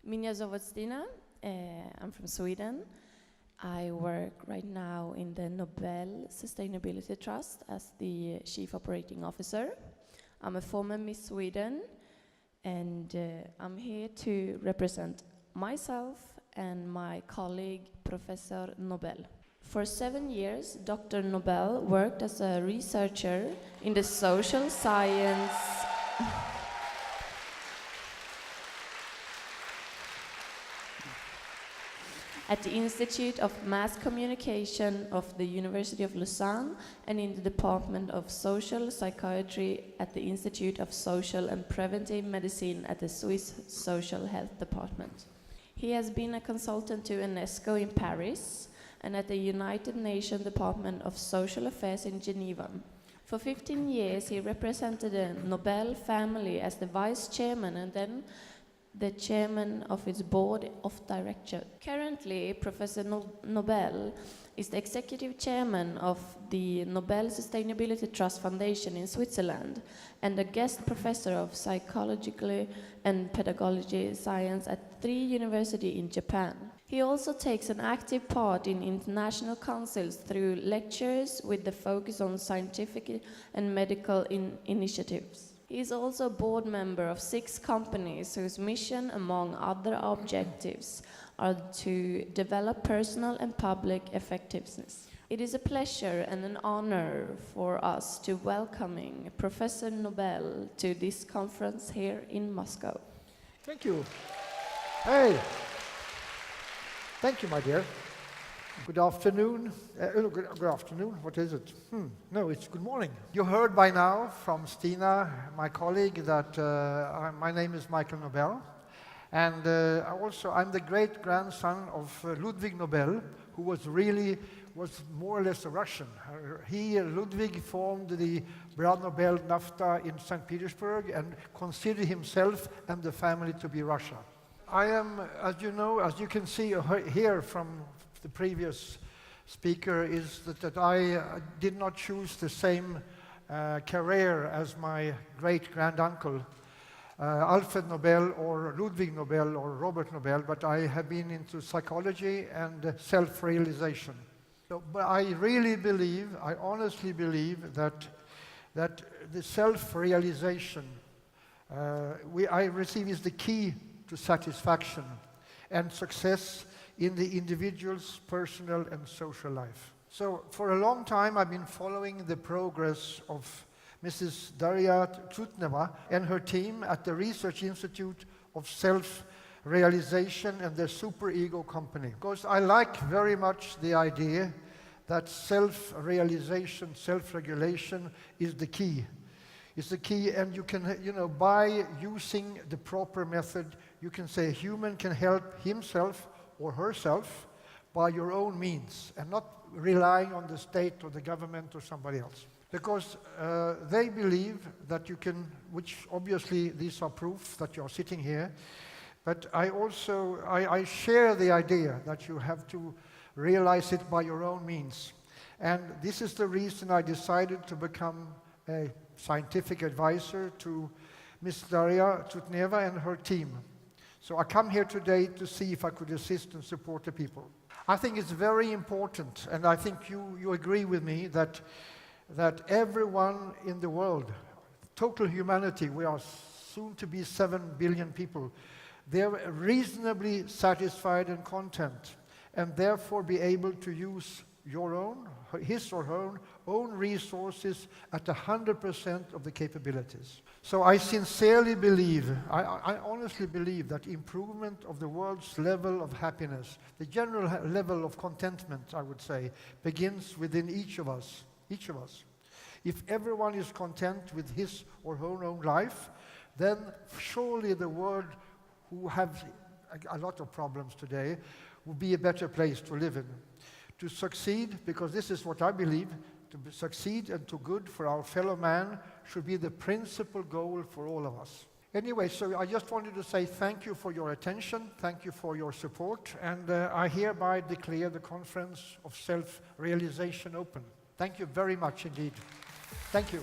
Minja Zovotstina. I'm from Sweden. I work right now in the Nobel Sustainability Trust as the Chief Operating Officer. I'm a former Miss Sweden, and I'm here to represent myself and my colleague, Professor Nobel. For 7 years, Dr. Nobel worked as a researcher in the social science at the Institute of Mass Communication of the University of Lausanne and in the Department of Social Psychiatry at the Institute of Social and Preventive Medicine at the Swiss Social Health Department. He has been a consultant to UNESCO in Paris and at the United Nations Department of Social Affairs in Geneva. For 15 years, he represented the Nobel family as the vice chairman and then the chairman of its board of directors. Currently, Professor Nobel is the executive chairman of the Nobel Sustainability Trust Foundation in Switzerland and a guest professor of psychological and pedagogy science at 3 universities in Japan. He also takes an active part in international councils through lectures with the focus on scientific and medical initiatives. He is also a board member of 6 companies whose mission, among other objectives, are to develop personal and public effectiveness. It is a pleasure and an honor for us to welcoming Professor Nobel to this conference here in Moscow. Thank you. Hey. Thank you, my dear. Good afternoon. Good afternoon. What is it? No, it's good morning. You heard by now from Stina, my colleague, that my name is Michael Nobel. And I'm the great-grandson of Ludwig Nobel, who was more or less a Russian. Ludwig formed the Brad Nobel NAFTA in St. Petersburg and considered himself and the family to be Russia. I am, as you know, as you can see here from the previous speaker, is that I did not choose the same career as my great-granduncle, Alfred Nobel or Ludwig Nobel or Robert Nobel, but I have been into psychology and self-realization. But I really believe, I honestly believe that the self-realization I receive is the key to satisfaction and success in the individual's personal and social life. So for a long time I've been following the progress of Mrs. Daria Trutneva and her team at the Research Institute of Self-Realization and their Superego company. Because I like very much the idea that self-realization, self-regulation is the key. It's the key, and you can, by using the proper method, you can say a human can help himself or herself by your own means and not relying on the state or the government or somebody else. Because they believe that you can, which obviously these are proof that you're sitting here, but I share the idea that you have to realize it by your own means. And this is the reason I decided to become a scientific advisor to Ms. Daria Trutneva and her team. So I come here today to see if I could assist and support the people. I think it's very important, and I think you agree with me, that everyone in the world, total humanity, we are soon to be 7 billion people, they're reasonably satisfied and content, and therefore be able to use his or her own resources at 100% of the capabilities. So I sincerely believe, I honestly believe that improvement of the world's level of happiness, the general level of contentment, I would say, begins within each of us. Each of us. If everyone is content with his or her own life, then surely the world, who have a lot of problems today, will be a better place to live in. To succeed, because this is what I believe, to succeed and to good for our fellow man should be the principal goal for all of us. Anyway, so I just wanted to say thank you for your attention, thank you for your support, and I hereby declare the Conference of Self-Realization open. Thank you very much indeed. Thank you.